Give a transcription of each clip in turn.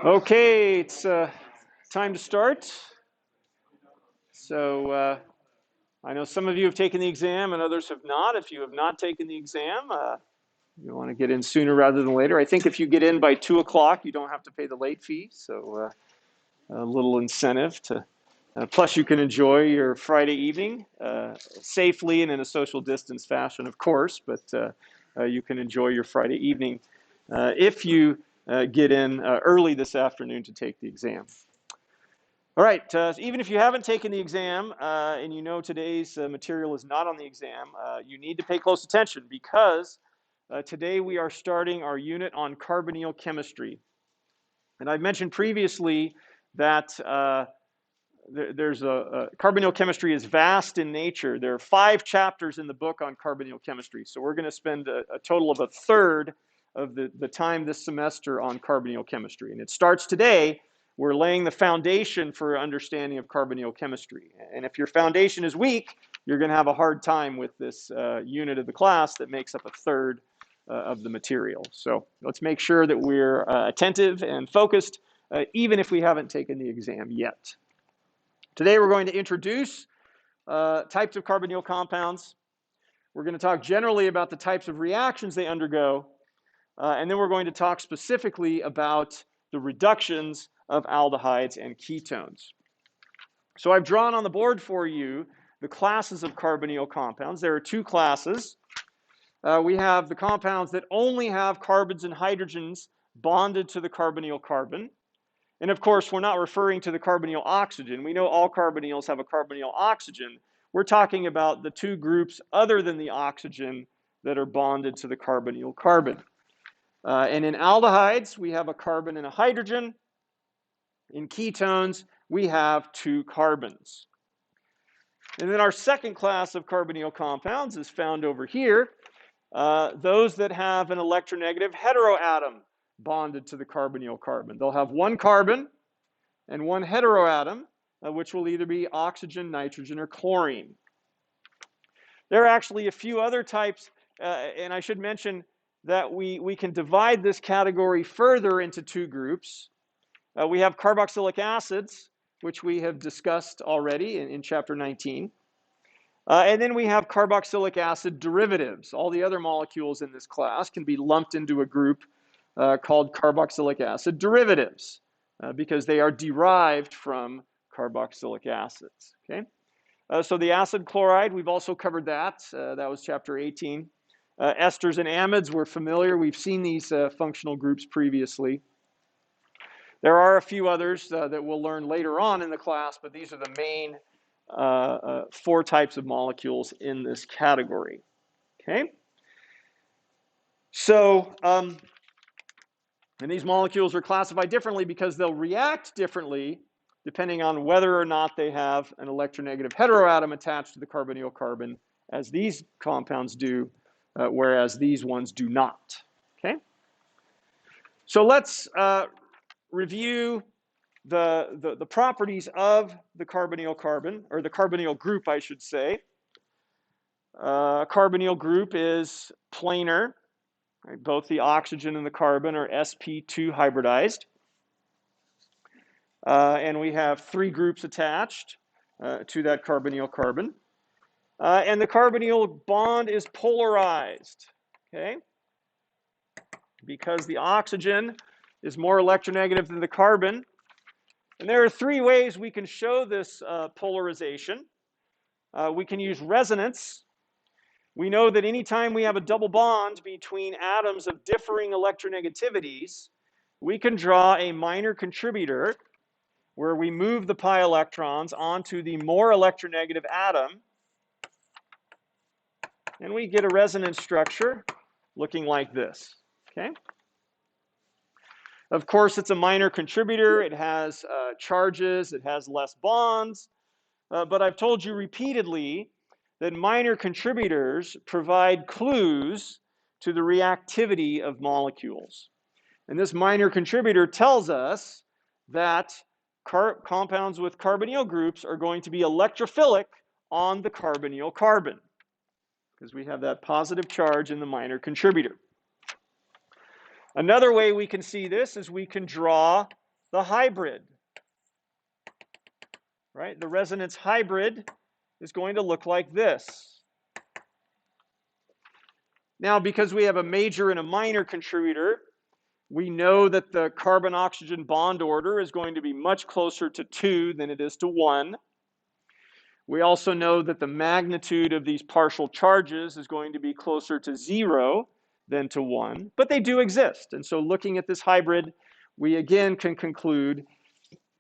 Okay, it's time to start. So I know some of you have taken the exam and others have not. If you have not taken the exam, you want to get in sooner rather than later. I think if you get in by 2 o'clock, you don't have to pay the late fee. So a little incentive to. Plus, you can enjoy your Friday evening safely and in a social distance fashion, of course, but you can enjoy your Friday evening if you get in early this afternoon to take the exam. All right, even if you haven't taken the exam and you know today's material is not on the exam, you need to pay close attention because today we are starting our unit on carbonyl chemistry. And I mentioned previously that carbonyl chemistry is vast in nature. There are 5 chapters in the book on carbonyl chemistry. So we're going to spend a total of a third of the time this semester on carbonyl chemistry. And it starts today. We're laying the foundation for understanding of carbonyl chemistry. And if your foundation is weak, you're going to have a hard time with this unit of the class that makes up a third of the material. So let's make sure that we're attentive and focused, even if we haven't taken the exam yet. Today we're going to introduce types of carbonyl compounds. We're going to talk generally about the types of reactions they undergo. And then we're going to talk specifically about the reductions of aldehydes and ketones. So I've drawn on the board for you the classes of carbonyl compounds. There are 2 classes. We have the compounds that only have carbons and hydrogens bonded to the carbonyl carbon. And of course, we're not referring to the carbonyl oxygen. We know all carbonyls have a carbonyl oxygen. We're talking about the 2 groups other than the oxygen that are bonded to the carbonyl carbon. And in aldehydes, we have a carbon and a hydrogen. In ketones, we have 2 carbons. And then our second class of carbonyl compounds is found over here. Those that have an electronegative heteroatom bonded to the carbonyl carbon. They'll have 1 carbon and 1 heteroatom, which will either be oxygen, nitrogen, or chlorine. There are actually a few other types, and I should mention that we can divide this category further into 2 groups. We have carboxylic acids, which we have discussed already in chapter 19. And then we have carboxylic acid derivatives. All the other molecules in this class can be lumped into a group called carboxylic acid derivatives because they are derived from carboxylic acids. Okay? So the acid chloride, we've also covered that. That was chapter 18. Esters and amides, we're familiar. We've seen these functional groups previously. There are a few others that we'll learn later on in the class, but these are the main 4 types of molecules in this category. Okay? So, and these molecules are classified differently because they'll react differently depending on whether or not they have an electronegative heteroatom attached to the carbonyl carbon, as these compounds do, whereas these ones do not. Okay? So let's review the properties of the carbonyl carbon, or the carbonyl group, I should say. Carbonyl group is planar. Right? Both the oxygen and the carbon are sp2 hybridized. And we have 3 groups attached to that carbonyl carbon. And the carbonyl bond is polarized, okay? Because the oxygen is more electronegative than the carbon. And there are 3 ways we can show this polarization. We can use resonance. We know that anytime we have a double bond between atoms of differing electronegativities, we can draw a minor contributor where we move the pi electrons onto the more electronegative atom, and we get a resonance structure looking like this. Okay? Of course, it's a minor contributor. It has charges. It has less bonds. But I've told you repeatedly that minor contributors provide clues to the reactivity of molecules. And this minor contributor tells us that compounds with carbonyl groups are going to be electrophilic on the carbonyl carbon because we have that positive charge in the minor contributor. Another way we can see this is we can draw the hybrid, right? The resonance hybrid is going to look like this. Now, because we have a major and a minor contributor, we know that the carbon-oxygen bond order is going to be much closer to 2 than it is to 1. We also know that the magnitude of these partial charges is going to be closer to 0 than to 1, but they do exist. And so looking at this hybrid, we again can conclude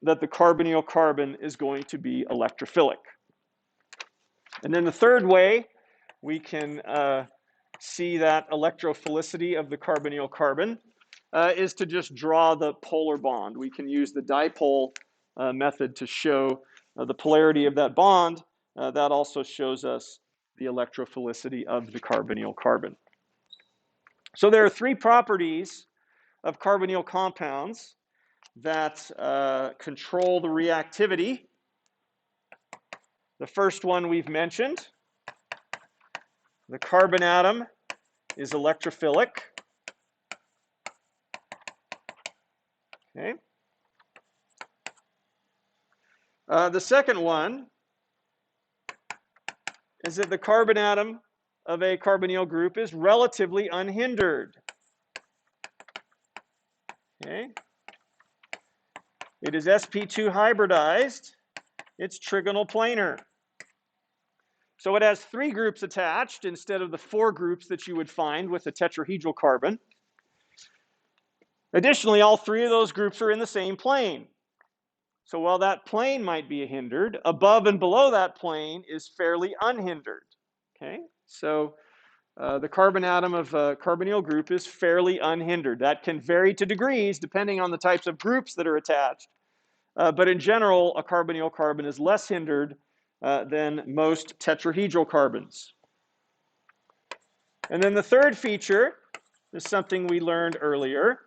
that the carbonyl carbon is going to be electrophilic. And then the third way we can see that electrophilicity of the carbonyl carbon is to just draw the polar bond. We can use the dipole method to show the polarity of that bond. That also shows us the electrophilicity of the carbonyl carbon. So there are 3 properties of carbonyl compounds that control the reactivity. The first one we've mentioned. The carbon atom is electrophilic. Okay. The second one is that the carbon atom of a carbonyl group is relatively unhindered. Okay. It is sp2 hybridized. It's trigonal planar. So it has 3 groups attached instead of the 4 groups that you would find with a tetrahedral carbon. Additionally, all 3 of those groups are in the same plane. So while that plane might be hindered, above and below that plane is fairly unhindered. Okay, so the carbon atom of a carbonyl group is fairly unhindered. That can vary to degrees depending on the types of groups that are attached. But in general, a carbonyl carbon is less hindered than most tetrahedral carbons. And then the third feature is something we learned earlier,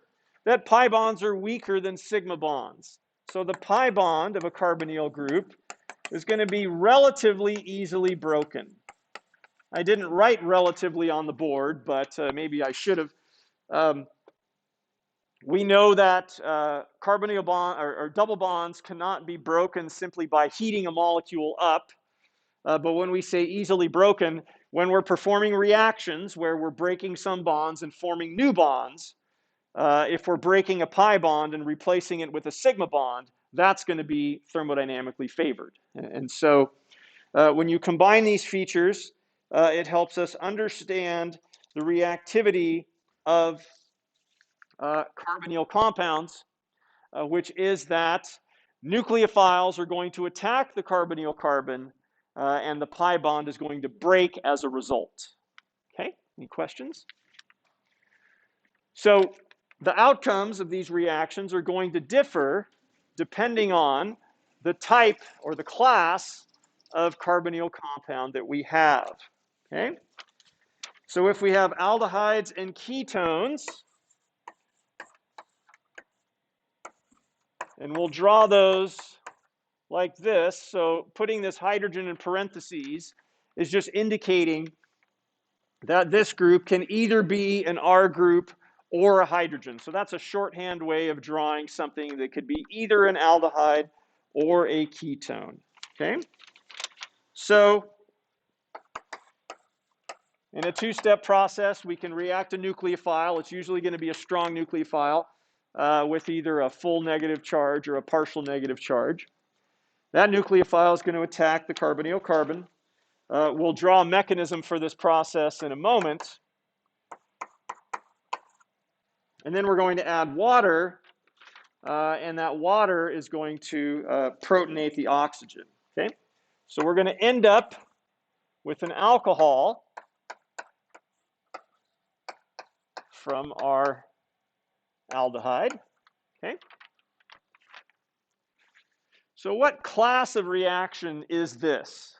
that pi bonds are weaker than sigma bonds. So the pi bond of a carbonyl group is going to be relatively easily broken. I didn't write relatively on the board, but maybe I should have. We know that carbonyl bond or double bonds cannot be broken simply by heating a molecule up. But when we say easily broken, when we're performing reactions where we're breaking some bonds and forming new bonds, if we're breaking a pi bond and replacing it with a sigma bond, that's going to be thermodynamically favored. And so when you combine these features, it helps us understand the reactivity of carbonyl compounds, which is that nucleophiles are going to attack the carbonyl carbon, and the pi bond is going to break as a result. Okay, any questions? So the outcomes of these reactions are going to differ depending on the type or the class of carbonyl compound that we have. Okay, so if we have aldehydes and ketones, and we'll draw those like this. So putting this hydrogen in parentheses is just indicating that this group can either be an R group or a hydrogen. So that's a shorthand way of drawing something that could be either an aldehyde or a ketone. Okay? So in a 2-step process, we can react a nucleophile. It's usually going to be a strong nucleophile with either a full negative charge or a partial negative charge. That nucleophile is going to attack the carbonyl carbon. We'll draw a mechanism for this process in a moment. And then we're going to add water, and that water is going to protonate the oxygen. Okay? So we're going to end up with an alcohol from our aldehyde. Okay? So what class of reaction is this?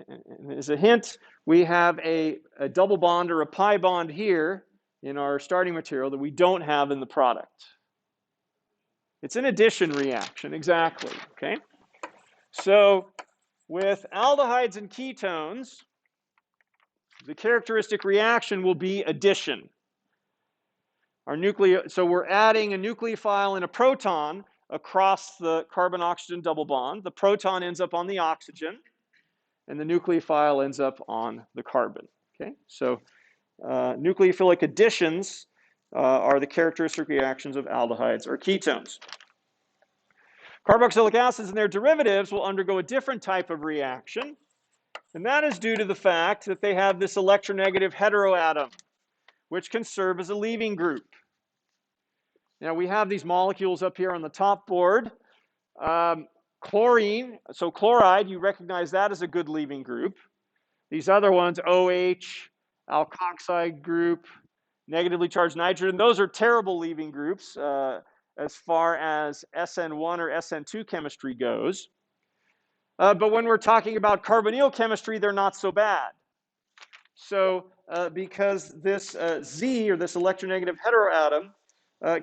And as a hint, we have a double bond or a pi bond here in our starting material that we don't have in the product. It's an addition reaction, exactly. Okay? So with aldehydes and ketones, The characteristic reaction will be addition. So we're adding a nucleophile and a proton across the carbon-oxygen double bond. The proton ends up on the oxygen, and the nucleophile ends up on the carbon. Okay, so nucleophilic additions are the characteristic reactions of aldehydes or ketones. Carboxylic acids and their derivatives will undergo a different type of reaction, and that is due to the fact that they have this electronegative heteroatom, which can serve as a leaving group. Now we have these molecules up here on the top board. Chlorine, so chloride, you recognize that as a good leaving group. These other ones, OH, alkoxide group, negatively charged nitrogen, those are terrible leaving groups as far as SN1 or SN2 chemistry goes. But when we're talking about carbonyl chemistry, they're not so bad. So because this Z, or this electronegative heteroatom,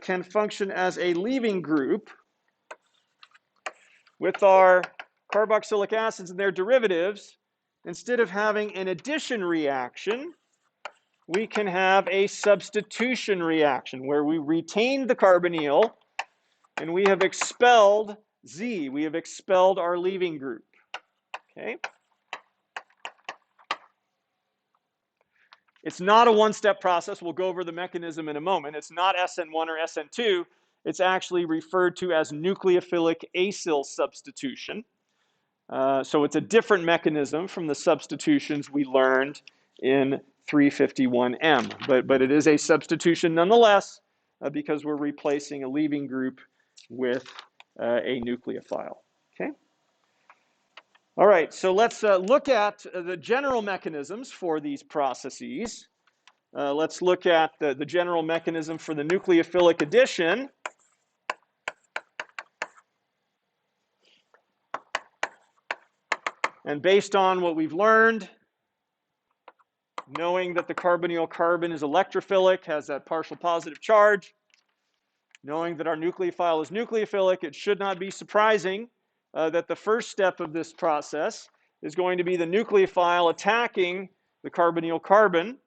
can function as a leaving group with our carboxylic acids and their derivatives, instead of having an addition reaction, we can have a substitution reaction where we retain the carbonyl and we have expelled Z. We have expelled our leaving group. Okay? It's not a one-step process. We'll go over the mechanism in a moment. It's not SN1 or SN2. It's actually referred to as nucleophilic acyl substitution. So it's a different mechanism from the substitutions we learned in 351M. But it is a substitution nonetheless because we're replacing a leaving group with a nucleophile. Okay? All right, so let's look at the general mechanisms for these processes. Let's look at the general mechanism for the nucleophilic addition. And based on what we've learned, knowing that the carbonyl carbon is electrophilic, has that partial positive charge, knowing that our nucleophile is nucleophilic, it should not be surprising that the first step of this process is going to be the nucleophile attacking the carbonyl carbon,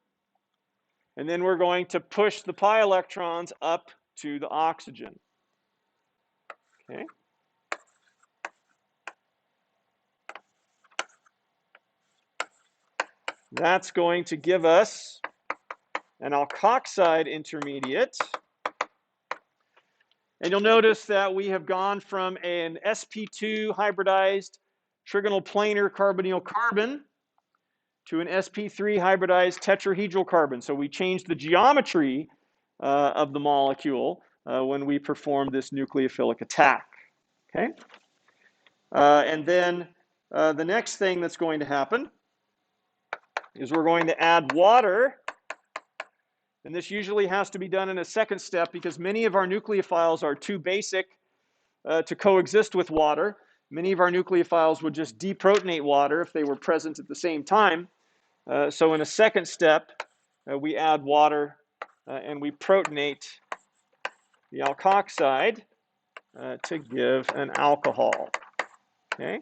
and then we're going to push the pi electrons up to the oxygen. Okay. That's going to give us an alkoxide intermediate. And you'll notice that we have gone from an sp2 hybridized trigonal planar carbonyl carbon to an sp3 hybridized tetrahedral carbon. So we changed the geometry of the molecule when we performed this nucleophilic attack. Okay? And then the next thing that's going to happen is we're going to add water. And this usually has to be done in a second step because many of our nucleophiles are too basic to coexist with water. Many of our nucleophiles would just deprotonate water if they were present at the same time. So in a second step, we add water and we protonate the alkoxide to give an alcohol. Okay.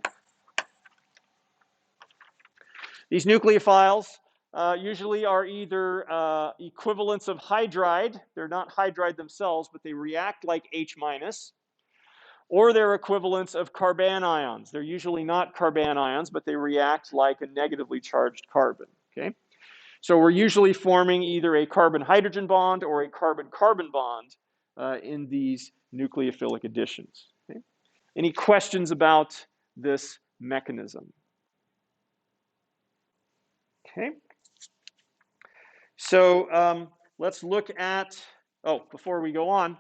These nucleophiles usually are either equivalents of hydride. They're not hydride themselves, but they react like H-, or they're equivalents of carbanions. They're usually not carbanions, but they react like a negatively charged carbon. Okay? So we're usually forming either a carbon-hydrogen bond or a carbon-carbon bond in these nucleophilic additions. Okay? Any questions about this mechanism? Okay. So let's look at, before we go on,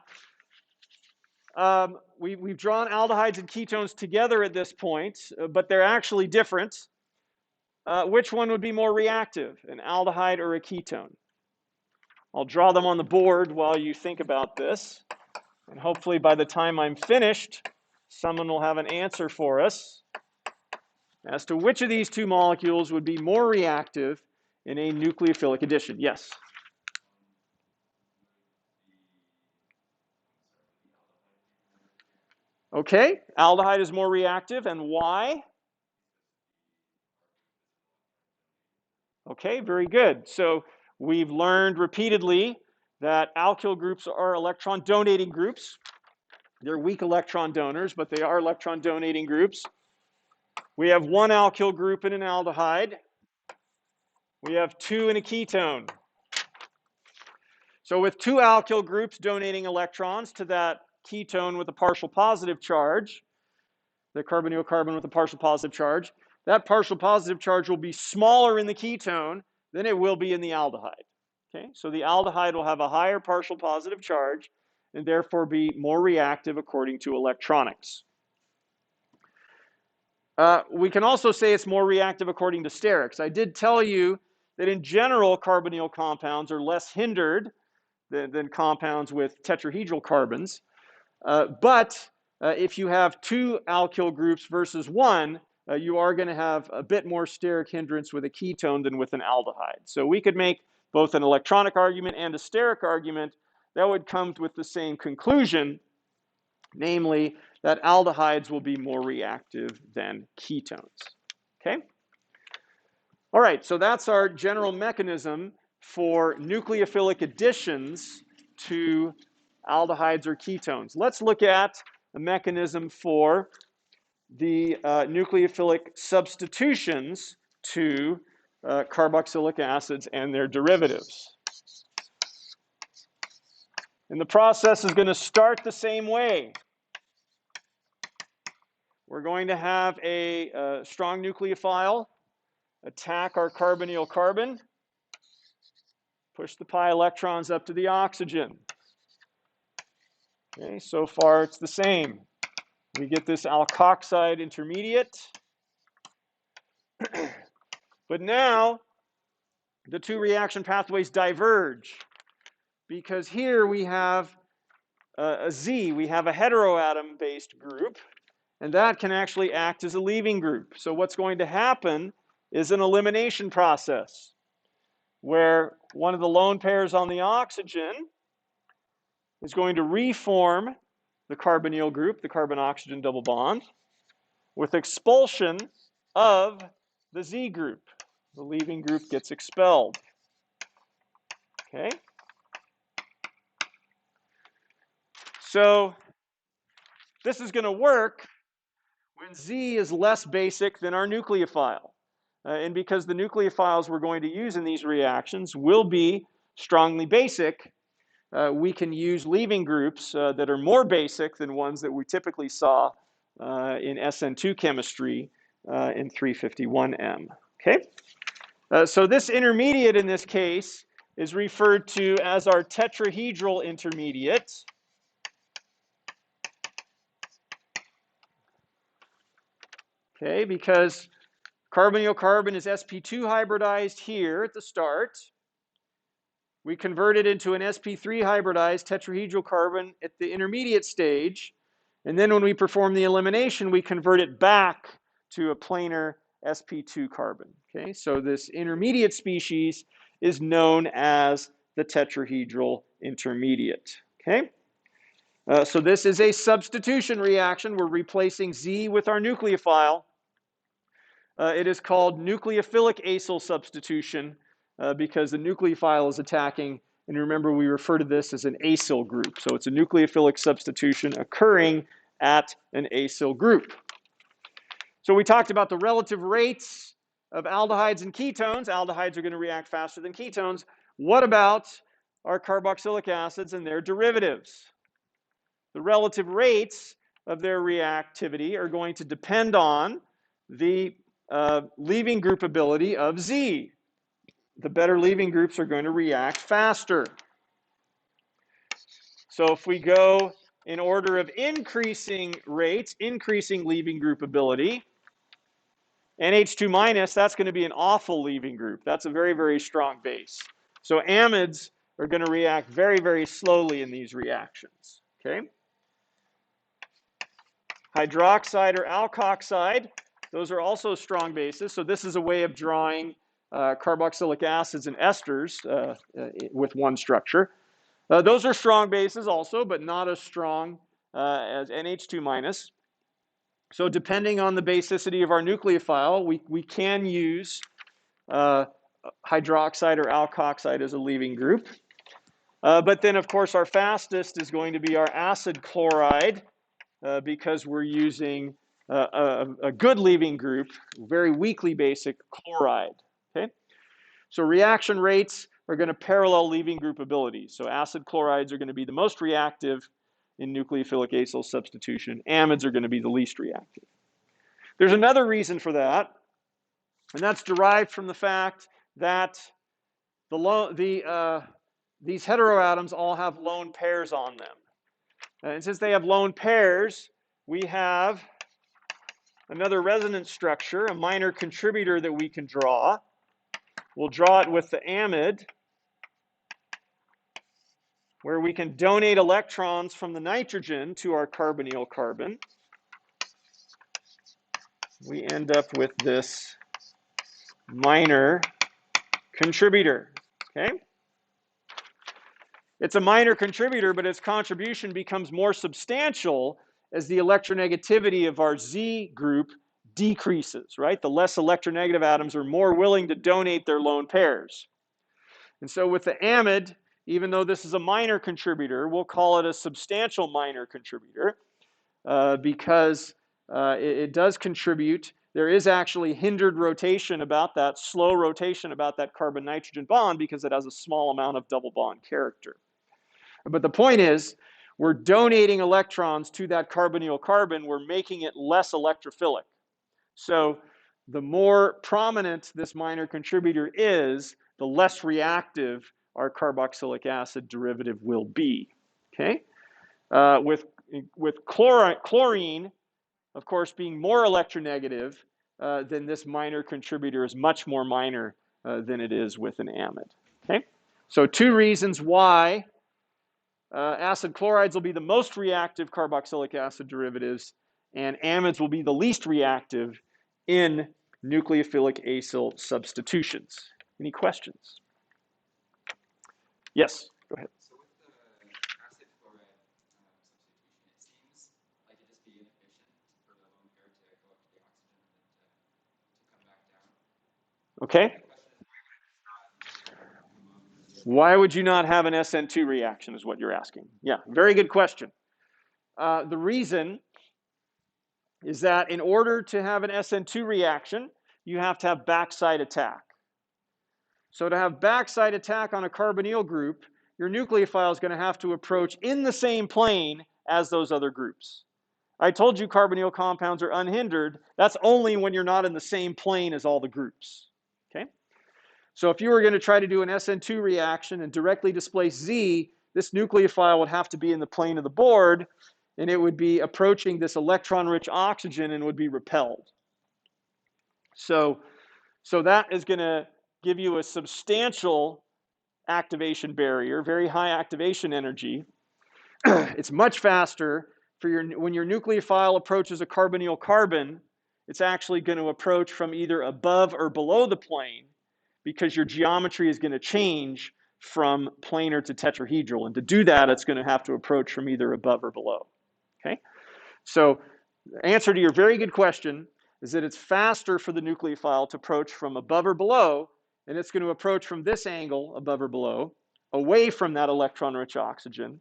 we've drawn aldehydes and ketones together at this point, but they're actually different. Which one would be more reactive, an aldehyde or a ketone? I'll draw them on the board while you think about this. And hopefully by the time I'm finished, someone will have an answer for us as to which of these two molecules would be more reactive in a nucleophilic addition. Yes? Okay, aldehyde is more reactive, and why? Okay, very good. So we've learned repeatedly that alkyl groups are electron donating groups. They're weak electron donors, but they are electron donating groups. We have one alkyl group in an aldehyde. We have two in a ketone. So with two alkyl groups donating electrons to that ketone with a partial positive charge, the carbonyl carbon with a partial positive charge, that partial positive charge will be smaller in the ketone than it will be in the aldehyde. Okay, so the aldehyde will have a higher partial positive charge and therefore be more reactive according to electronics. We can also say it's more reactive according to sterics. I did tell you that in general, carbonyl compounds are less hindered than compounds with tetrahedral carbons. But if you have two alkyl groups versus one, you are going to have a bit more steric hindrance with a ketone than with an aldehyde. So we could make both an electronic argument and a steric argument that would come with the same conclusion, namely that aldehydes will be more reactive than ketones. Okay? All right, so that's our general mechanism for nucleophilic additions to aldehydes or ketones. Let's look at a mechanism for the nucleophilic substitutions to carboxylic acids and their derivatives. And the process is going to start the same way. We're going to have a strong nucleophile attack our carbonyl carbon, push the pi electrons up to the oxygen. Okay, so far it's the same. We get this alkoxide intermediate. But now the two reaction pathways diverge because here we have a Z, we have a heteroatom-based group, and that can actually act as a leaving group. So what's going to happen is an elimination process where one of the lone pairs on the oxygen is going to reform the carbonyl group, the carbon-oxygen double bond, with expulsion of the Z group. The leaving group gets expelled. Okay? So this is going to work when Z is less basic than our nucleophile. And because the nucleophiles we're going to use in these reactions will be strongly basic, we can use leaving groups that are more basic than ones that we typically saw in SN2 chemistry in 351M. Okay? So this intermediate in this case is referred to as our tetrahedral intermediate. Okay, because carbonyl carbon is sp2 hybridized here at the start. We convert it into an sp3 hybridized tetrahedral carbon at the intermediate stage. And then when we perform the elimination, we convert it back to a planar sp2 carbon. Okay, so this intermediate species is known as the tetrahedral intermediate. Okay, so this is a substitution reaction. We're replacing Z with our nucleophile. It is called nucleophilic acyl substitution because the nucleophile is attacking, and remember we refer to this as an acyl group. So it's a nucleophilic substitution occurring at an acyl group. So we talked about the relative rates of aldehydes and ketones. Aldehydes are going to react faster than ketones. What about our carboxylic acids and their derivatives? The relative rates of their reactivity are going to depend on the leaving group ability of Z. The better leaving groups are going to react faster. So if we go in order of increasing rates, increasing leaving group ability, NH2 minus, that's going to be an awful leaving group. That's a very, very strong base. So amides are going to react very, very slowly in these reactions. Okay? Hydroxide or alkoxide, those are also strong bases. So this is a way of drawing carboxylic acids and esters with one structure. Those are strong bases also, but not as strong as NH2 minus. So depending on the basicity of our nucleophile, we can use hydroxide or alkoxide as a leaving group. But then, of course, our fastest is going to be our acid chloride because we're using a good leaving group, very weakly basic chloride. Okay, so reaction rates are going to parallel leaving group abilities. So acid chlorides are going to be the most reactive in nucleophilic acyl substitution. Amides are going to be the least reactive. There's another reason for that, and that's derived from the fact that these heteroatoms all have lone pairs on them. And since they have lone pairs, we have another resonance structure, a minor contributor that we can draw. We'll draw it with the amide, where we can donate electrons from the nitrogen to our carbonyl carbon. We end up with this minor contributor, okay? It's a minor contributor, but its contribution becomes more substantial as the electronegativity of our Z group decreases, right? The less electronegative atoms are more willing to donate their lone pairs. And so with the amide, even though this is a minor contributor, we'll call it a substantial minor contributor because it does contribute. There is actually hindered rotation about that, slow rotation about that carbon-nitrogen bond because it has a small amount of double bond character. But the point is, we're donating electrons to that carbonyl carbon. We're making it less electrophilic. So the more prominent this minor contributor is, the less reactive our carboxylic acid derivative will be. Okay? With chlorine, of course, being more electronegative, then this minor contributor is much more minor than it is with an amide. Okay? So two reasons why acid chlorides will be the most reactive carboxylic acid derivatives, and amides will be the least reactive in nucleophilic acyl substitutions. Any questions? Yes, go ahead. So with the acid chloride substitution, it seems like it'd just be inefficient for the lone pair to go up to the oxygen and then to come back down. Okay. Why would you not have an SN2 reaction is what you're asking. Yeah, very good question. The reason is that in order to have an SN2 reaction, you have to have backside attack. So to have backside attack on a carbonyl group, your nucleophile is going to have to approach in the same plane as those other groups. I told you carbonyl compounds are unhindered. That's only when you're not in the same plane as all the groups. Okay? So if you were going to try to do an SN2 reaction and directly displace Z, this nucleophile would have to be in the plane of the board, and it would be approaching this electron-rich oxygen and would be repelled. So that is going to give you a substantial activation barrier, very high activation energy. It's much faster for when your nucleophile approaches a carbonyl carbon, it's actually going to approach from either above or below the plane because your geometry is going to change from planar to tetrahedral. And to do that, it's going to have to approach from either above or below. Okay? So the answer to your very good question is that it's faster for the nucleophile to approach from above or below, and it's going to approach from this angle, above or below, away from that electron-rich oxygen,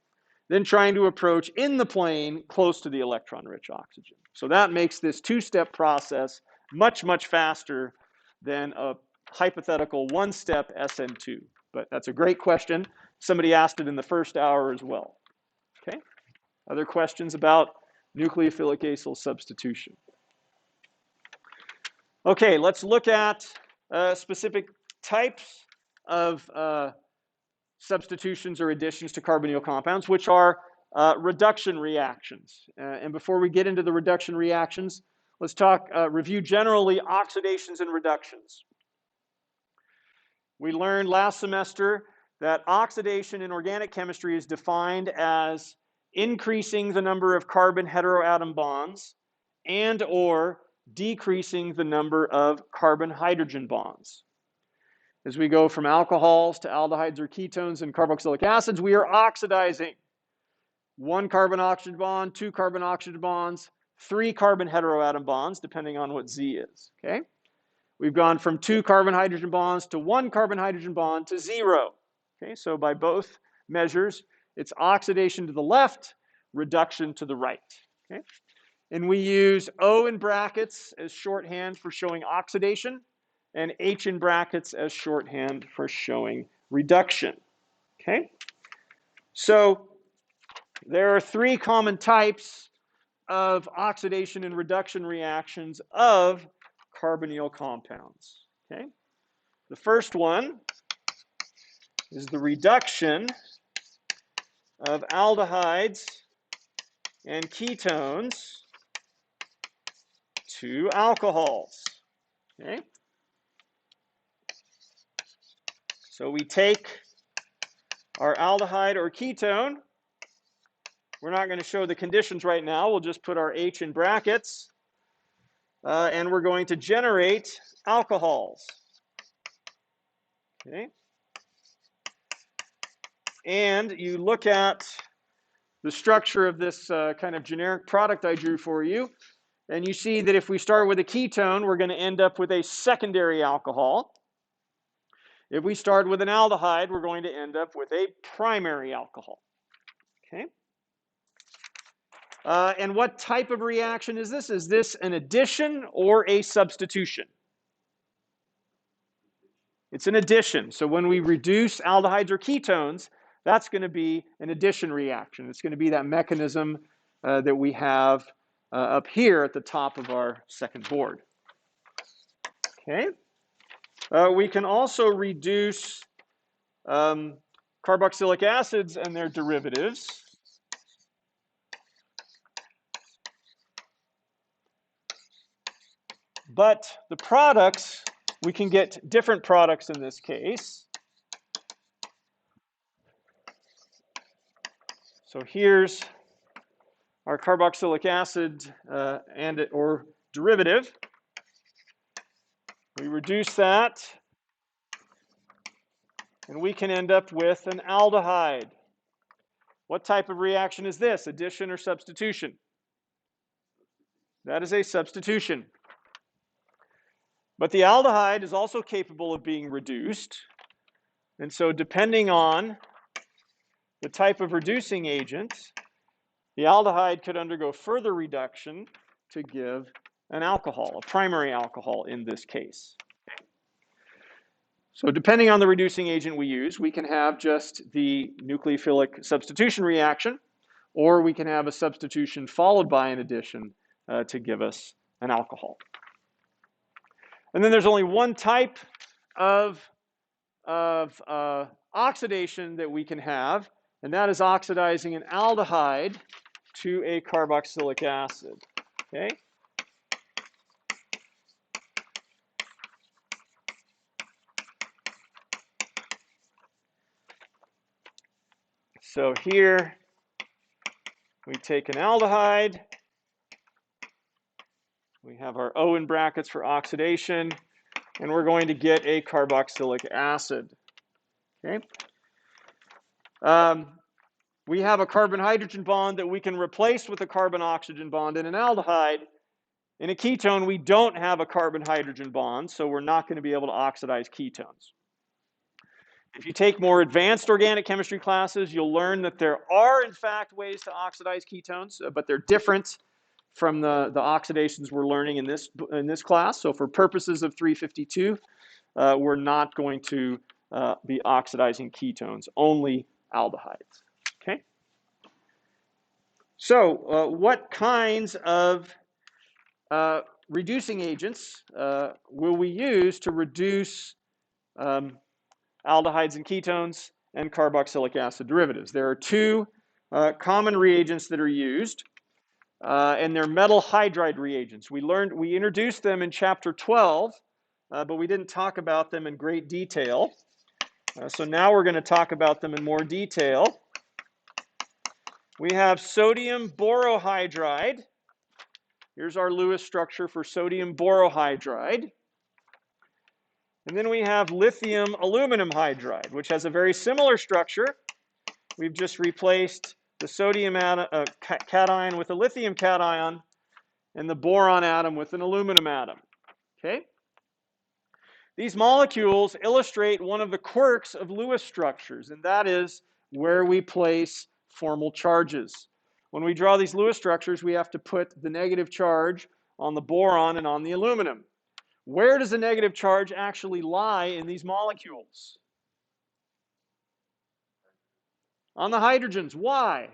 then trying to approach in the plane close to the electron-rich oxygen. So that makes this two-step process much, much faster than a hypothetical one-step SN2. But that's a great question. Somebody asked it in the first hour as well. Okay? Other questions about nucleophilic acyl substitution? Okay, let's look at specific types of substitutions or additions to carbonyl compounds, which are reduction reactions. And before we get into the reduction reactions, let's review generally oxidations and reductions. We learned last semester that oxidation in organic chemistry is defined as increasing the number of carbon heteroatom bonds and or decreasing the number of carbon-hydrogen bonds. As we go from alcohols to aldehydes or ketones and carboxylic acids, we are oxidizing 1 carbon-oxygen bond, 2 carbon-oxygen bonds, 3 carbon heteroatom bonds, depending on what Z is. Okay? We've gone from 2 carbon-hydrogen bonds to 1 carbon-hydrogen bond to 0. Okay, so by both measures, it's oxidation to the left, reduction to the right. Okay? And we use O in brackets as shorthand for showing oxidation, and H in brackets as shorthand for showing reduction. Okay? So there are 3 common types of oxidation and reduction reactions of carbonyl compounds. Okay? The first one is the reduction of aldehydes and ketones to alcohols. Okay? So we take our aldehyde or ketone. We're not going to show the conditions right now. We'll just put our H in brackets. And we're going to generate alcohols. Okay? And you look at the structure of this kind of generic product I drew for you, and you see that if we start with a ketone, we're going to end up with a secondary alcohol. If we start with an aldehyde, we're going to end up with a primary alcohol. Okay? And what type of reaction is this? Is this an addition or a substitution? It's an addition. So when we reduce aldehydes or ketones, that's going to be an addition reaction. It's going to be that mechanism that we have up here at the top of our second board. Okay. We can also reduce carboxylic acids and their derivatives. But the products, we can get different products in this case. So here's our carboxylic acid or derivative. We reduce that, and we can end up with an aldehyde. What type of reaction is this? Addition or substitution? That is a substitution. But the aldehyde is also capable of being reduced. And so depending on the type of reducing agent, the aldehyde could undergo further reduction to give an alcohol, a primary alcohol in this case. So depending on the reducing agent we use, we can have just the nucleophilic substitution reaction, or we can have a substitution followed by an addition to give us an alcohol. And then there's only one type of oxidation that we can have, and that is oxidizing an aldehyde to a carboxylic acid. Okay? So here we take an aldehyde. We have our O in brackets for oxidation, and we're going to get a carboxylic acid. Okay? We have a carbon-hydrogen bond that we can replace with a carbon-oxygen bond in an aldehyde. In a ketone, we don't have a carbon-hydrogen bond, so we're not going to be able to oxidize ketones. If you take more advanced organic chemistry classes, you'll learn that there are, in fact, ways to oxidize ketones, but they're different from the oxidations we're learning in this class. So for purposes of 352, we're not going to be oxidizing ketones, only aldehydes. Okay? So what kinds of reducing agents will we use to reduce aldehydes and ketones and carboxylic acid derivatives? There are 2 common reagents that are used, and they're metal hydride reagents. We introduced them in chapter 12, but we didn't talk about them in great detail. So now we're going to talk about them in more detail. We have sodium borohydride. Here's our Lewis structure for sodium borohydride. And then we have lithium aluminum hydride, which has a very similar structure. We've just replaced the sodium cation with a lithium cation and the boron atom with an aluminum atom. Okay? These molecules illustrate one of the quirks of Lewis structures, and that is where we place formal charges. When we draw these Lewis structures, we have to put the negative charge on the boron and on the aluminum. Where does the negative charge actually lie in these molecules? On the hydrogens. Why?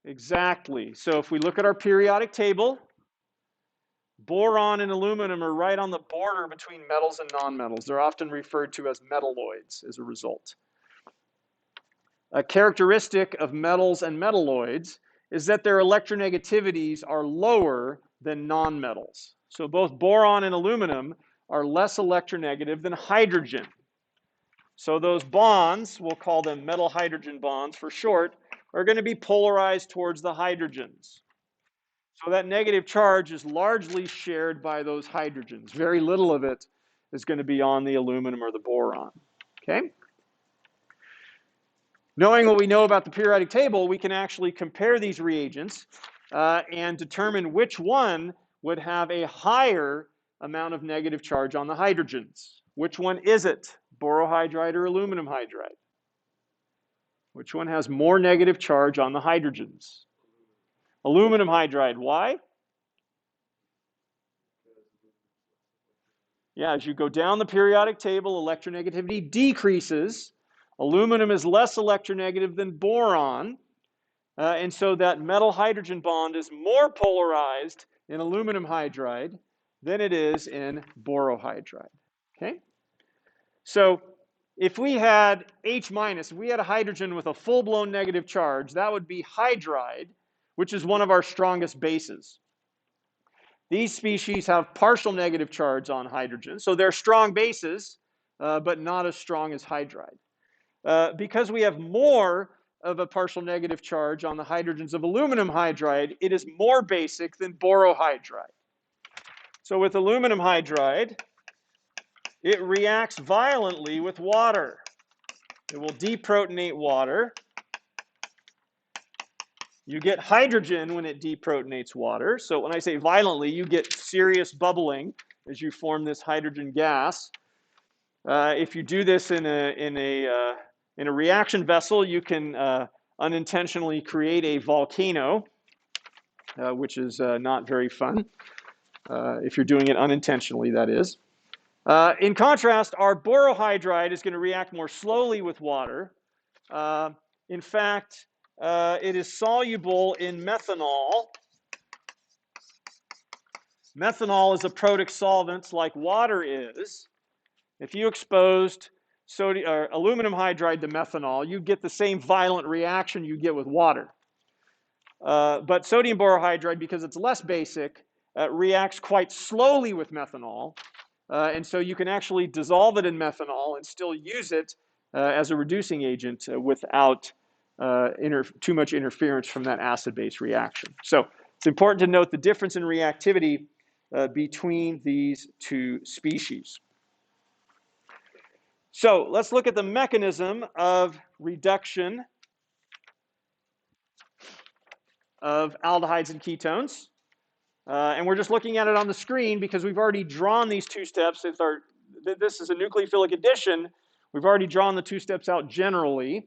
Exactly. So if we look at our periodic table, boron and aluminum are right on the border between metals and nonmetals. They're often referred to as metalloids as a result. A characteristic of metals and metalloids is that their electronegativities are lower than nonmetals. So both boron and aluminum are less electronegative than hydrogen. So those bonds, we'll call them metal hydrogen bonds for short, are going to be polarized towards the hydrogens. So that negative charge is largely shared by those hydrogens. Very little of it is going to be on the aluminum or the boron. Okay? Knowing what we know about the periodic table, we can actually compare these reagents and determine which one would have a higher amount of negative charge on the hydrogens. Which one is it? Borohydride or aluminum hydride? Which one has more negative charge on the hydrogens? Aluminum hydride. Why? Yeah, as you go down the periodic table, electronegativity decreases. Aluminum is less electronegative than boron. And so that metal hydrogen bond is more polarized in aluminum hydride than it is in borohydride. Okay? So if we had H minus, if we had a hydrogen with a full-blown negative charge, that would be hydride, which is one of our strongest bases. These species have partial negative charge on hydrogen, so they're strong bases, but not as strong as hydride. Because we have more of a partial negative charge on the hydrogens of aluminum hydride, it is more basic than borohydride. So with aluminum hydride, it reacts violently with water. It will deprotonate water. You get hydrogen when it deprotonates water. So when I say violently, you get serious bubbling as you form this hydrogen gas. If you do this in a reaction vessel, you can unintentionally create a volcano, which is not very fun. If you're doing it unintentionally, that is. In contrast, our borohydride is going to react more slowly with water. In fact, it is soluble in methanol. Methanol is a protic solvent like water is. If you exposed aluminum hydride to methanol, you get the same violent reaction you get with water. But sodium borohydride, because it's less basic, reacts quite slowly with methanol. And so you can actually dissolve it in methanol and still use it as a reducing agent without too much interference from that acid-base reaction. So it's important to note the difference in reactivity between these two species. So let's look at the mechanism of reduction of aldehydes and ketones. And we're just looking at it on the screen because we've already drawn these two steps. This is a nucleophilic addition. We've already drawn the two steps out generally.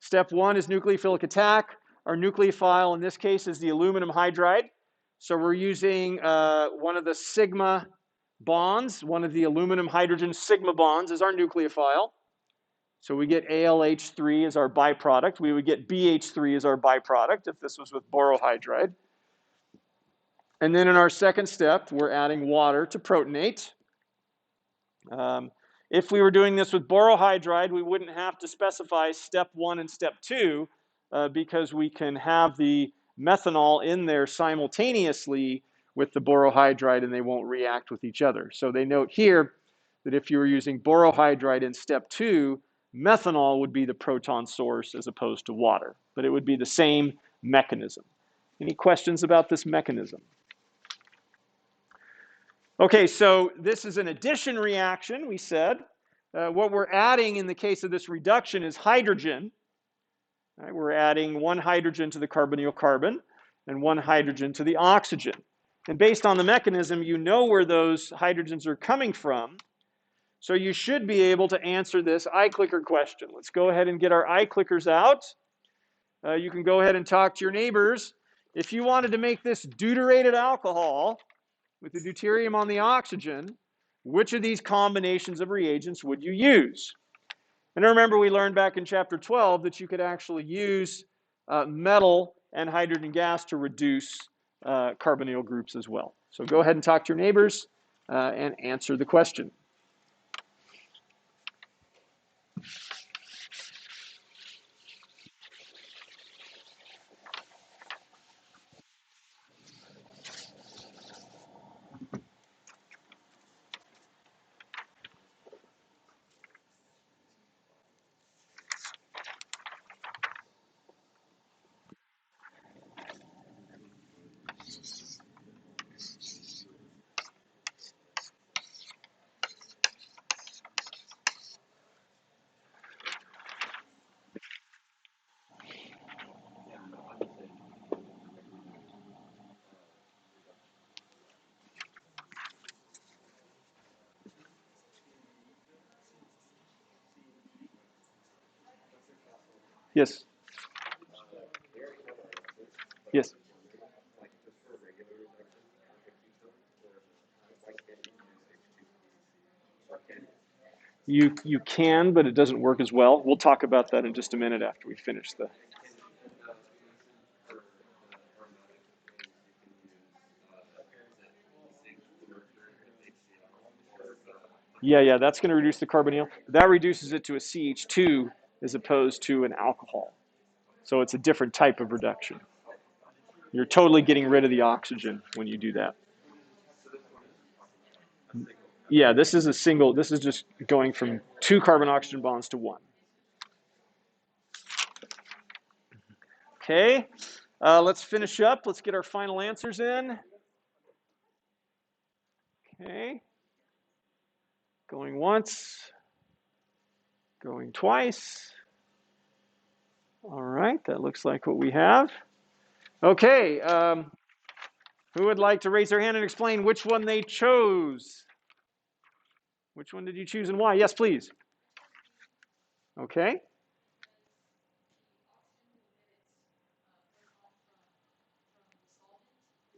Step one is nucleophilic attack. Our nucleophile in this case is the aluminum hydride. So we're using one of the sigma bonds, one of the aluminum hydrogen sigma bonds is our nucleophile. So we get ALH3 as our byproduct. We would get BH3 as our byproduct if this was with borohydride. And then in our second step, we're adding water to protonate. If we were doing this with borohydride, we wouldn't have to specify step 1 and step 2 because we can have the methanol in there simultaneously with the borohydride and they won't react with each other. So they note here that if you were using borohydride in step 2, methanol would be the proton source as opposed to water, but it would be the same mechanism. Any questions about this mechanism? Okay, so this is an addition reaction, we said. What we're adding in the case of this reduction is hydrogen. Right, we're adding one hydrogen to the carbonyl carbon and one hydrogen to the oxygen. And based on the mechanism, you know where those hydrogens are coming from. So you should be able to answer this iClicker question. Let's go ahead and get our iClickers out. You can go ahead and talk to your neighbors. If you wanted to make this deuterated alcohol with the deuterium on the oxygen, which of these combinations of reagents would you use? And remember, we learned back in chapter 12 that you could actually use metal and hydrogen gas to reduce carbonyl groups as well. So go ahead and talk to your neighbors and answer the question. Yes. Yes. You can, but it doesn't work as well. We'll talk about that in just a minute after we finish the. Yeah, that's going to reduce the carbonyl. That reduces it to a CH2 as opposed to an alcohol. So it's a different type of reduction. You're totally getting rid of the oxygen when you do that. Yeah, this is a single, this is just going from 2 carbon-oxygen bonds to 1. Okay, let's finish up. Let's get our final answers in. Okay, going once, going twice. All right, that looks like what we have. Okay, who would like to raise their hand and explain which one they chose? Which one did you choose and why? Yes, please. Okay.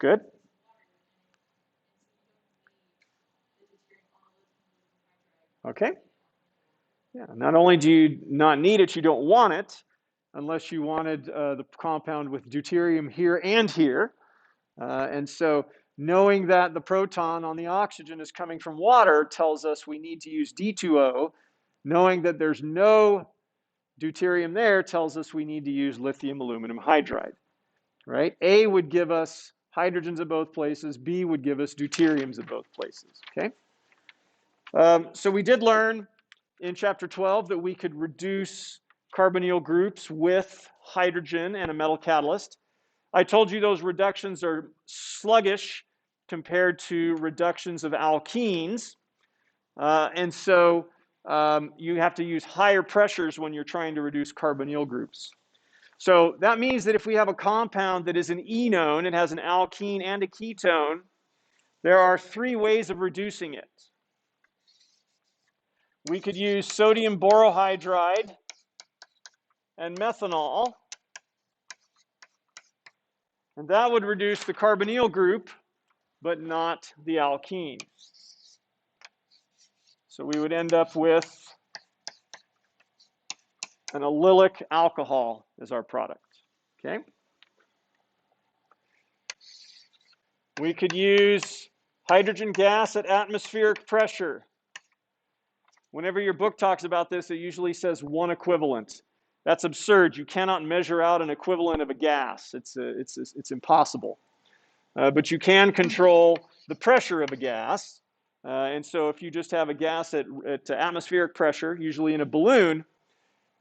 Good. Okay. Yeah, not only do you not need it, you don't want it, unless you wanted the compound with deuterium here and here. And so knowing that the proton on the oxygen is coming from water tells us we need to use D2O. Knowing that there's no deuterium there tells us we need to use lithium aluminum hydride, right? A would give us hydrogens at both places. B would give us deuteriums at both places, okay? So we did learn in chapter 12 that we could reduce carbonyl groups with hydrogen and a metal catalyst. I told you those reductions are sluggish compared to reductions of alkenes. And so you have to use higher pressures when you're trying to reduce carbonyl groups. So that means that if we have a compound that is an enone, it has an alkene and a ketone, there are 3 ways of reducing it. We could use sodium borohydride and methanol, and that would reduce the carbonyl group, but not the alkene. So we would end up with an allylic alcohol as our product, okay? We could use hydrogen gas at atmospheric pressure. Whenever your book talks about this, it usually says 1 equivalent. That's absurd. You cannot measure out an equivalent of a gas. It's impossible. But you can control the pressure of a gas. And so if you just have a gas at atmospheric pressure, usually in a balloon,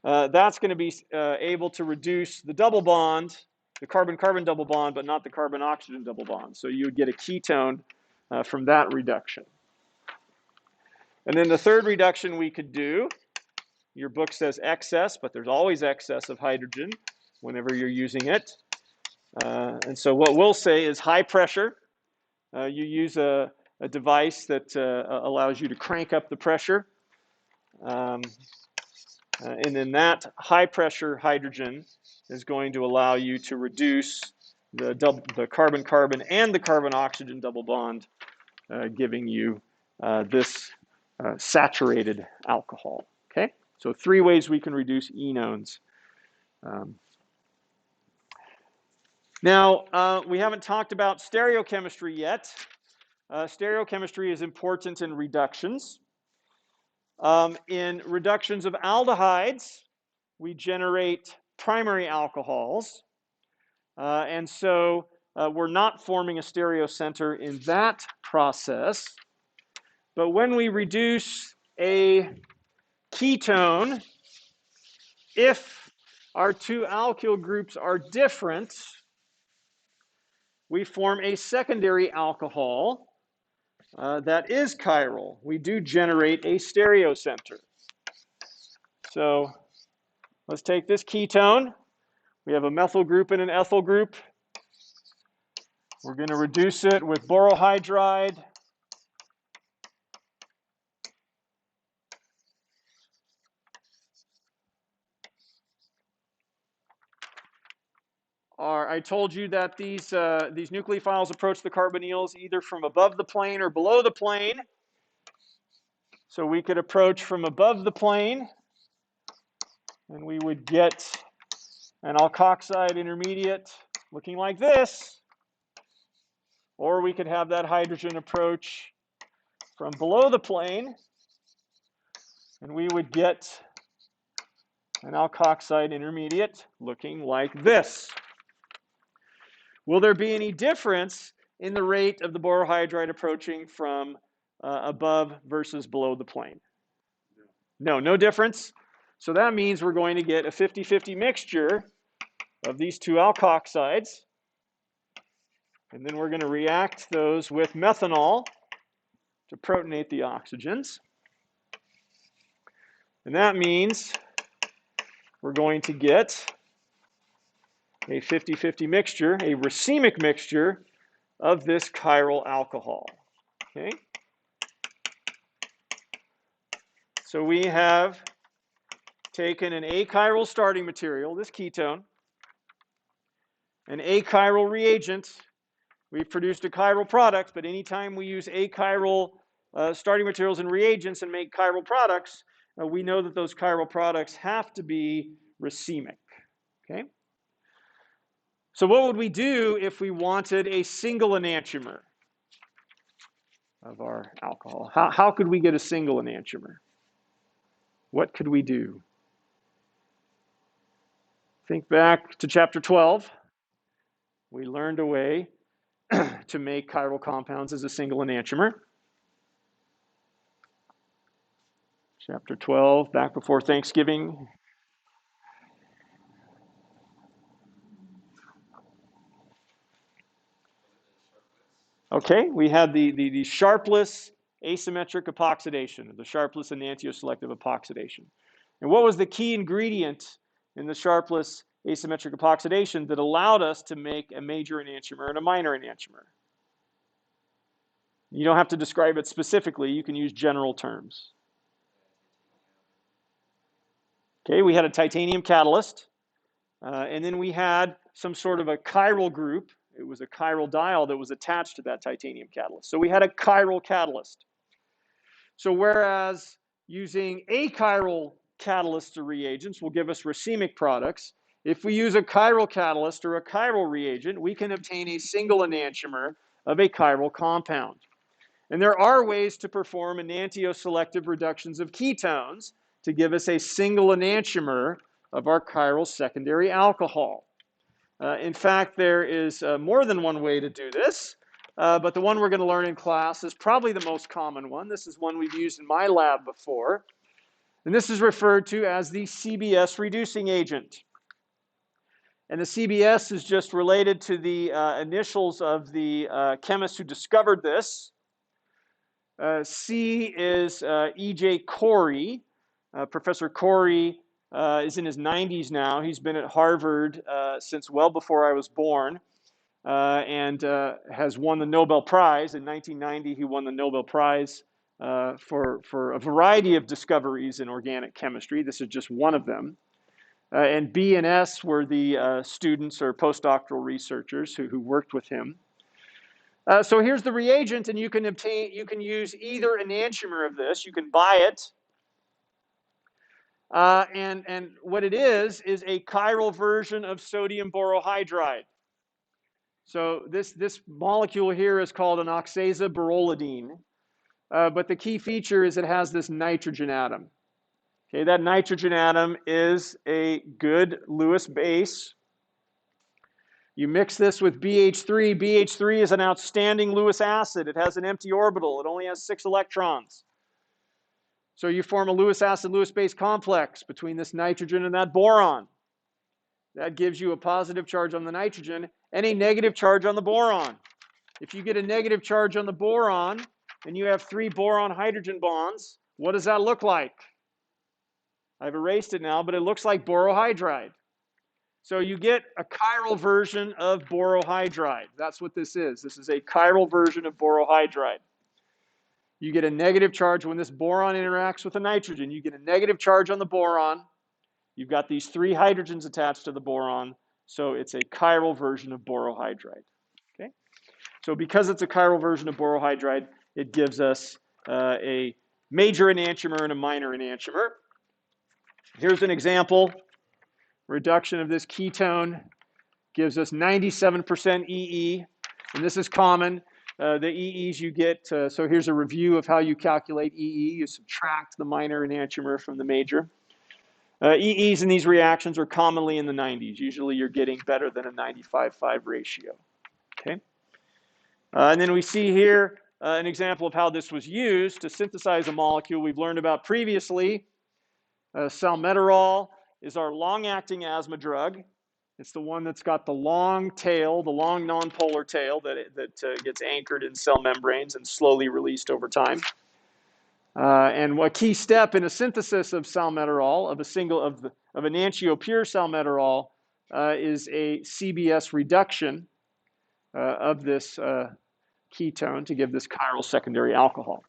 that's going to be able to reduce the double bond, the carbon-carbon double bond, but not the carbon-oxygen double bond. So you would get a ketone from that reduction. And then the third reduction we could do, your book says excess, but there's always excess of hydrogen whenever you're using it. And so what we'll say is high pressure, you use a device that allows you to crank up the pressure. And then that high pressure hydrogen is going to allow you to reduce the carbon-carbon and the carbon-oxygen double bond, giving you this saturated alcohol. Okay, so 3 ways we can reduce enones. Now, we haven't talked about stereochemistry yet. Stereochemistry is important in reductions. In reductions of aldehydes, we generate primary alcohols. And so we're not forming a stereocenter in that process. But when we reduce a ketone, if our 2 alkyl groups are different, we form a secondary alcohol that is chiral. We do generate a stereocenter. So let's take this ketone. We have a methyl group and an ethyl group. We're going to reduce it with borohydride. I told you that these nucleophiles approach the carbonyls either from above the plane or below the plane. So we could approach from above the plane, and we would get an alkoxide intermediate looking like this. Or we could have that hydrogen approach from below the plane, and we would get an alkoxide intermediate looking like this. Will there be any difference in the rate of the borohydride approaching from above versus below the plane? No difference. So that means we're going to get a 50-50 mixture of these 2 alkoxides. And then we're going to react those with methanol to protonate the oxygens. And that means we're going to get a 50-50 mixture, a racemic mixture of this chiral alcohol. Okay? So we have taken an achiral starting material, this ketone, an achiral reagent. We've produced a chiral product, but anytime we use achiral starting materials and reagents and make chiral products, we know that those chiral products have to be racemic. Okay? So what would we do if we wanted a single enantiomer of our alcohol? How could we get a single enantiomer? What could we do? Think back to chapter 12. We learned a way to make chiral compounds as a single enantiomer. Chapter 12, back before Thanksgiving. Okay, we had the sharpless asymmetric epoxidation, the sharpless enantioselective epoxidation. And what was the key ingredient in the sharpless asymmetric epoxidation that allowed us to make a major enantiomer and a minor enantiomer? You don't have to describe it specifically, you can use general terms. Okay, we had a titanium catalyst, and then we had some sort of a chiral group. It was a chiral diol that was attached to that titanium catalyst. So we had a chiral catalyst. So whereas using achiral catalysts or reagents will give us racemic products, if we use a chiral catalyst or a chiral reagent, we can obtain a single enantiomer of a chiral compound. And there are ways to perform enantioselective reductions of ketones to give us a single enantiomer of our chiral secondary alcohol. In fact, there is more than one way to do this, but the one we're going to learn in class is probably the most common one. This is one we've used in my lab before. And this is referred to as the CBS reducing agent. And the CBS is just related to the initials of the chemist who discovered this. C is E.J. Corey. Professor Corey is in his 90s now. He's been at Harvard since well before I was born. and has won the Nobel Prize. In 1990, he won the Nobel Prize for a variety of discoveries in organic chemistry. This is just one of them. And B and S were the students or postdoctoral researchers who worked with him. So here's the reagent, and you can use either enantiomer of this. You can buy it. And what it is a chiral version of sodium borohydride. So this molecule here is called an oxazoborolidine. But the key feature is it has this nitrogen atom. Okay, that nitrogen atom is a good Lewis base. You mix this with BH3. BH3 is an outstanding Lewis acid. It has an empty orbital. It only has 6 electrons. So you form a Lewis acid-Lewis base complex between this nitrogen and that boron. That gives you a positive charge on the nitrogen and a negative charge on the boron. If you get a negative charge on the boron and you have 3 boron-hydrogen bonds, what does that look like? I've erased it now, but it looks like borohydride. So you get a chiral version of borohydride. That's what this is. This is a chiral version of borohydride. You get a negative charge when this boron interacts with the nitrogen. You get a negative charge on the boron. You've got these 3 hydrogens attached to the boron, so it's a chiral version of borohydride. Okay? So because it's a chiral version of borohydride, it gives us a major enantiomer and a minor enantiomer. Here's an example. Reduction of this ketone gives us 97% EE, and this is common. The EEs you get, so here's a review of how you calculate EE. You subtract the minor enantiomer from the major. EEs in these reactions are commonly in the 90s. Usually you're getting better than a 95-5 ratio. Okay? And then we see here an example of how this was used to synthesize a molecule we've learned about previously. Salmeterol is our long-acting asthma drug. It's the one that's got the long tail, the long nonpolar tail that gets anchored in cell membranes and slowly released over time. And a key step in a synthesis of salmeterol, of enantiopure salmeterol, is a CBS reduction of this ketone to give this chiral secondary alcohol.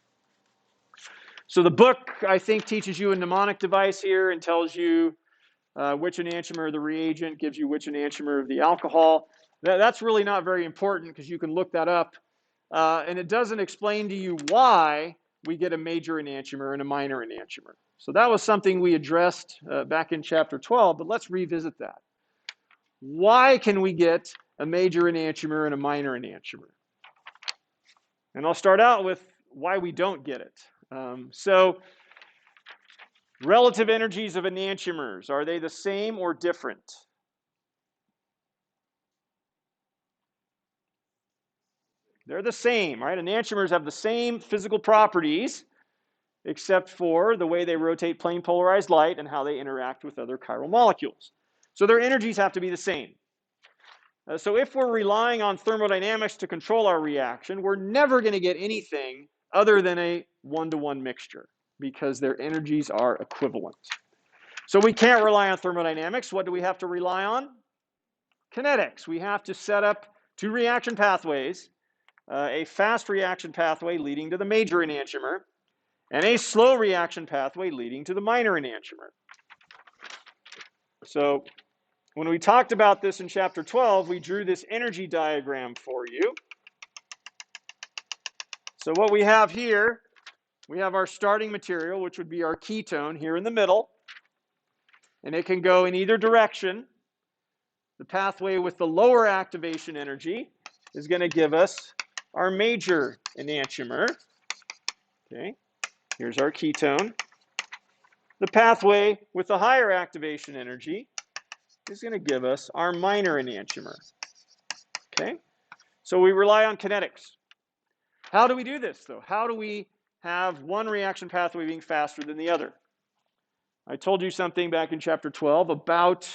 So the book, I think, teaches you a mnemonic device here and tells you which enantiomer of the reagent gives you which enantiomer of the alcohol. That's really not very important because you can look that up. And it doesn't explain to you why we get a major enantiomer and a minor enantiomer. So that was something we addressed back in chapter 12, but let's revisit that. Why can we get a major enantiomer and a minor enantiomer? And I'll start out with why we don't get it. So relative energies of enantiomers, are they the same or different? They're the same, right? Enantiomers have the same physical properties, except for the way they rotate plane polarized light and how they interact with other chiral molecules. So their energies have to be the same. So if we're relying on thermodynamics to control our reaction, we're never going to get anything other than a one-to-one mixture because their energies are equivalent. So we can't rely on thermodynamics. What do we have to rely on? Kinetics. We have to set up 2 reaction pathways, a fast reaction pathway leading to the major enantiomer, and a slow reaction pathway leading to the minor enantiomer. So when we talked about this in chapter 12, we drew this energy diagram for you. So what we have here, we have our starting material, which would be our ketone here in the middle. And it can go in either direction. The pathway with the lower activation energy is going to give us our major enantiomer. Okay, here's our ketone. The pathway with the higher activation energy is going to give us our minor enantiomer. Okay, so we rely on kinetics. How do we do this, though? How do we have one reaction pathway being faster than the other? I told you something back in chapter 12 about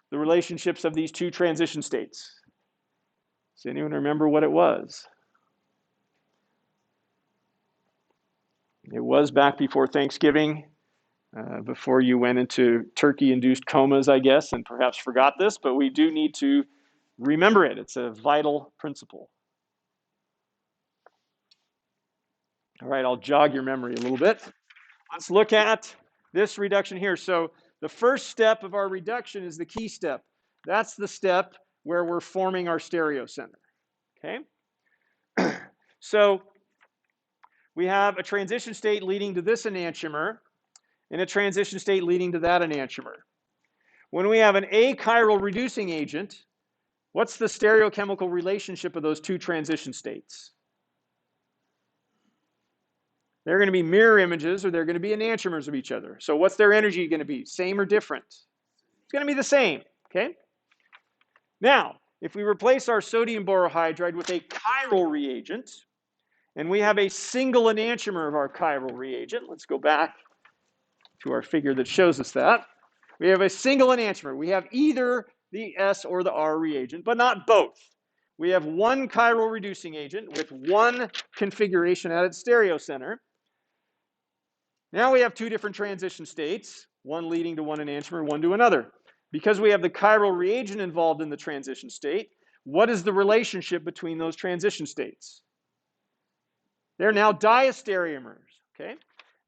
the relationships of these 2 transition states. Does anyone remember what it was? It was back before Thanksgiving, before you went into turkey-induced comas, I guess, and perhaps forgot this, but we do need to Remember it. It's a vital principle. All right, I'll jog your memory a little bit. Let's look at this reduction here. So the first step of our reduction is the key step. That's the step where we're forming our stereocenter. Okay? So we have a transition state leading to this enantiomer and a transition state leading to that enantiomer. When we have an achiral reducing agent, what's the stereochemical relationship of those two transition states? They're going to be mirror images, or they're going to be enantiomers of each other. So what's their energy going to be? Same or different? It's going to be the same, okay? Now, if we replace our sodium borohydride with a chiral reagent, and we have a single enantiomer of our chiral reagent, let's go back to our figure that shows us that. We have a single enantiomer. We have either the S or the R reagent, but not both. We have one chiral reducing agent with one configuration at its stereocenter. Now we have two different transition states, one leading to one enantiomer, one to another. Because we have the chiral reagent involved in the transition state, what is the relationship between those transition states? They're now diastereomers, okay?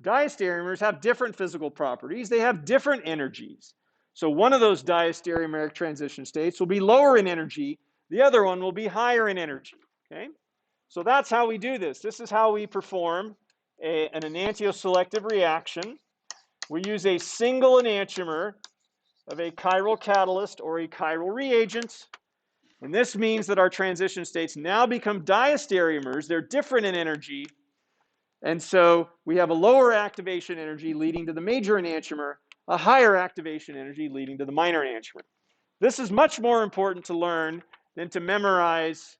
Diastereomers have different physical properties. They have different energies. So one of those diastereomeric transition states will be lower in energy. The other one will be higher in energy, okay? So that's how we do this. This is how we perform an enantioselective reaction. We use a single enantiomer of a chiral catalyst or a chiral reagent. And this means that our transition states now become diastereomers. They're different in energy. And so we have a lower activation energy leading to the major enantiomer, a higher activation energy leading to the minor enantiomer. This is much more important to learn than to memorize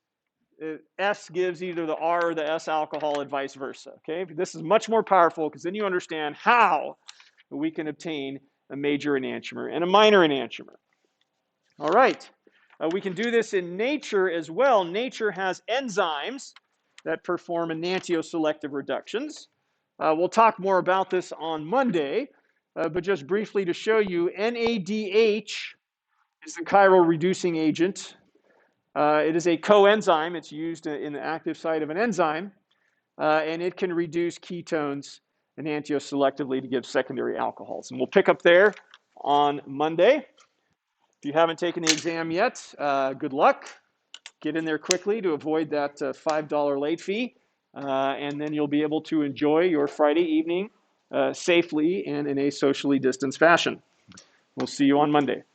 S gives either the R or the S alcohol and vice versa. Okay, this is much more powerful because then you understand how we can obtain a major enantiomer and a minor enantiomer. All right, we can do this in nature as well. Nature has enzymes that perform enantioselective reductions. We'll talk more about this on Monday, but just briefly to show you, NADH is the chiral reducing agent. It is a coenzyme. It's used in the active site of an enzyme, and it can reduce ketones enantioselectively to give secondary alcohols. And we'll pick up there on Monday. If you haven't taken the exam yet, good luck. Get in there quickly to avoid that $5 late fee, and then you'll be able to enjoy your Friday evening safely and in a socially distanced fashion. We'll see you on Monday.